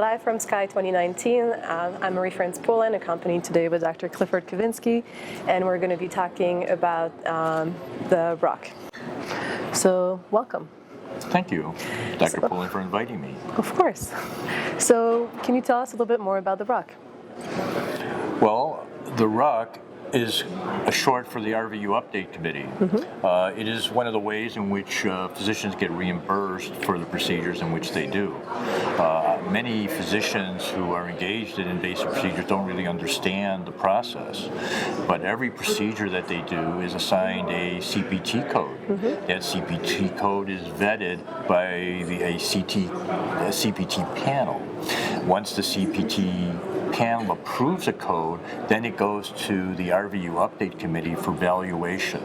Live from SCAI 2019. I'm Marie France Poulin, accompanied today with Dr. Clifford Kavinsky, and we're going to be talking about the rock. So, welcome. Thank you, Dr. Poulin, for inviting me. Of course. So, can you tell us a little bit more about the rock? Well, the rock is a short for the RVU Update Committee. It is one of the ways in which physicians get reimbursed for the procedures in which they do. Many physicians who are engaged in invasive procedures don't really understand the process, but every procedure that they do is assigned a CPT code. That CPT code is vetted by a CPT panel. Once the CPT panel approves a code, then it goes to the RVU Update Committee for valuation.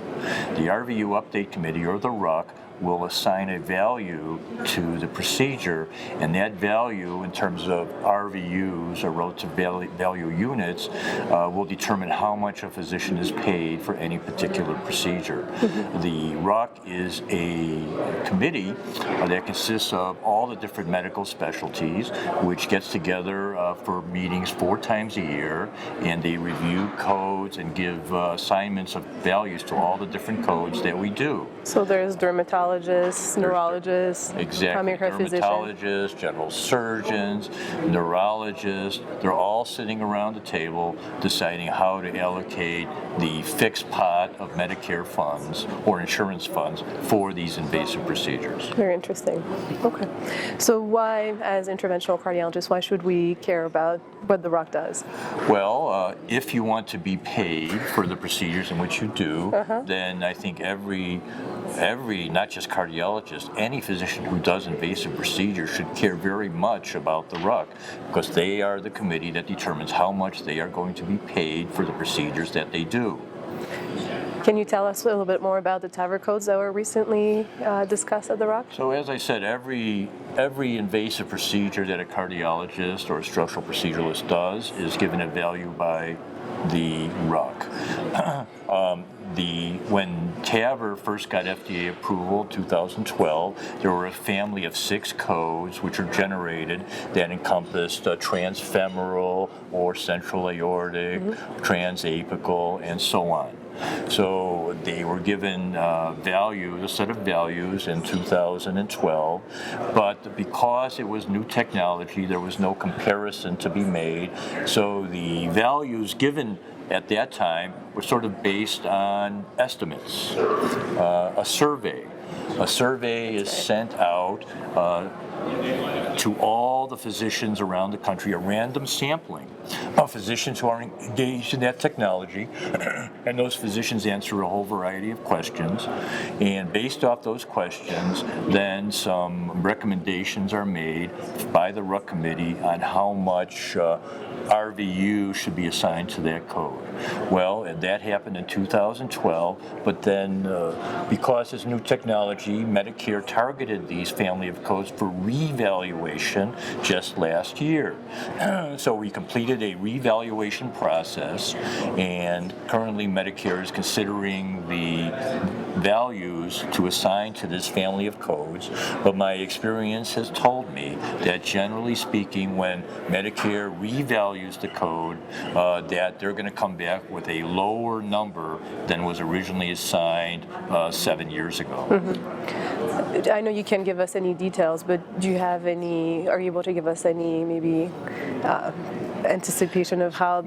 The RVU Update Committee, or the RUC, will assign a value to the procedure, and that value in terms of RVUs, or relative value units, will determine how much a physician is paid for any particular procedure. The RUC is a committee that consists of all the different medical specialties, which gets together for meetings 4 times a year, and they review codes and give assignments of values to all the different codes that we do. So there's dermatologists, neurologists, primary care physicians. Dermatologists, general surgeons, neurologists, they're all sitting around the table deciding how to allocate the fixed pot of Medicare funds or insurance funds for these invasive procedures. Very interesting. Okay. So why, as interventional cardiologists, why should we care about what the rock does? Well, if you want to be paid for the procedures in which you do, then I think every, not just cardiologist, any physician who does invasive procedures should care very much about the RUC, because they are the committee that determines how much they are going to be paid for the procedures that they do. Can you tell us a little bit more about the TAVR codes that were recently discussed at the RUC? So as I said, every invasive procedure that a cardiologist or a structural proceduralist does is given a value by the RUC. When TAVR first got FDA approval in 2012, there were a family of 6 codes which are generated that encompassed transfemoral or central aortic, transapical, and so on. So they were given a set of values in 2012, but because it was new technology, there was no comparison to be made. So the values given at that time were sort of based on estimates. A survey is sent out to all the physicians around the country, a random sampling of physicians who are engaged in that technology, and those physicians answer a whole variety of questions, and based off those questions, then some recommendations are made by the RUC committee on how much RVU should be assigned to that code. Well, that happened in 2012, but then because it's new technology, Medicare targeted these family of codes for revaluation just last year. So we completed a revaluation process, and currently Medicare is considering the values to assign to this family of codes, but my experience has told me that generally speaking, when Medicare revalues the code, that they're going to come back with a lower number than was originally assigned 7 years ago. I know you can't give us any details, but are you able to give us any maybe anticipation of how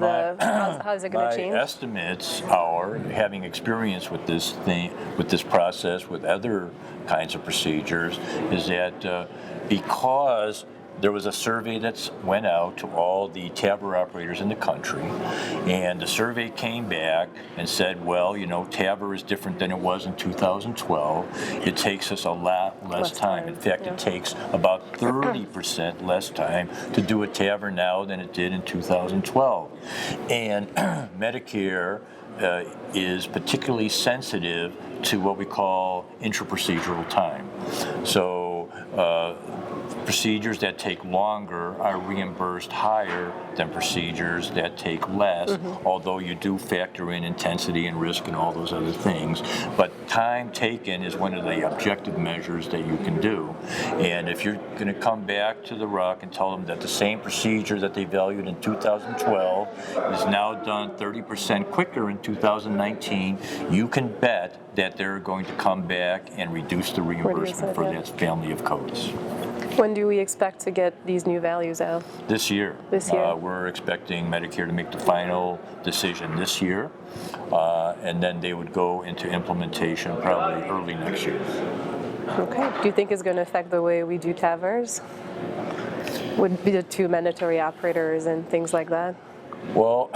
is it going to change? My estimates are, having experience with this process with other kinds of procedures, is that because there was a survey that went out to all the TAVR operators in the country, and the survey came back and said, well, TAVR is different than it was in 2012. It takes us a lot less time. In fact, it takes about 30% less time to do a TAVR now than it did in 2012. And Medicare is particularly sensitive to what we call intraprocedural time. So procedures that take longer are reimbursed higher than procedures that take less, although you do factor in intensity and risk and all those other things. But time taken is one of the objective measures that you can do. And if you're going to come back to the RUC and tell them that the same procedure that they valued in 2012 is now done 30% quicker in 2019, you can bet that they're going to come back and reduce the reimbursement for that family of codes. When do we expect to get these new values out? This year. This year. We're expecting Medicare to make the final decision this year, and then they would go into implementation probably early next year. Okay. Do you think it's going to affect the way we do TAVRs? Would be the two mandatory operators and things like that? Well,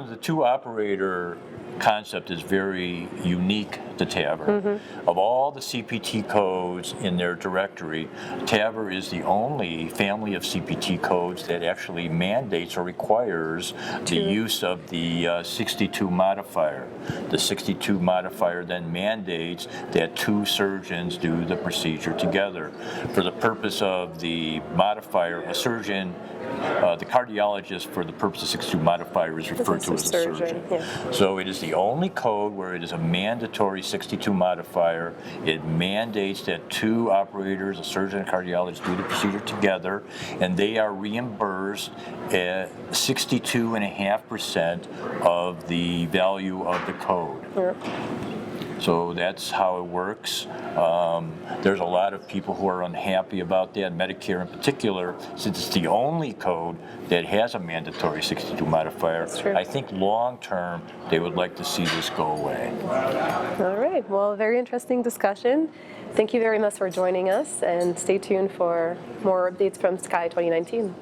the two operator concept is very unique to TAVR. Of all the CPT codes in their directory, TAVR is the only family of CPT codes that actually mandates or requires the use of the 62 modifier. The 62 modifier then mandates that two surgeons do the procedure together. For the purpose of the modifier, a surgeon, the cardiologist for the purpose of 62 modifier is referred to as a surgeon. Yeah. So it is the only code where it is a mandatory 62 modifier. It mandates that two operators, a surgeon and a cardiologist, do the procedure together, and they are reimbursed at 62.5% of the value of the code. Yeah. So that's how it works. There's a lot of people who are unhappy about that, Medicare in particular, since it's the only code that has a mandatory 62 modifier. I think long term, they would like to see this go away. All right. Well, very interesting discussion. Thank you very much for joining us, and stay tuned for more updates from SCAI 2019.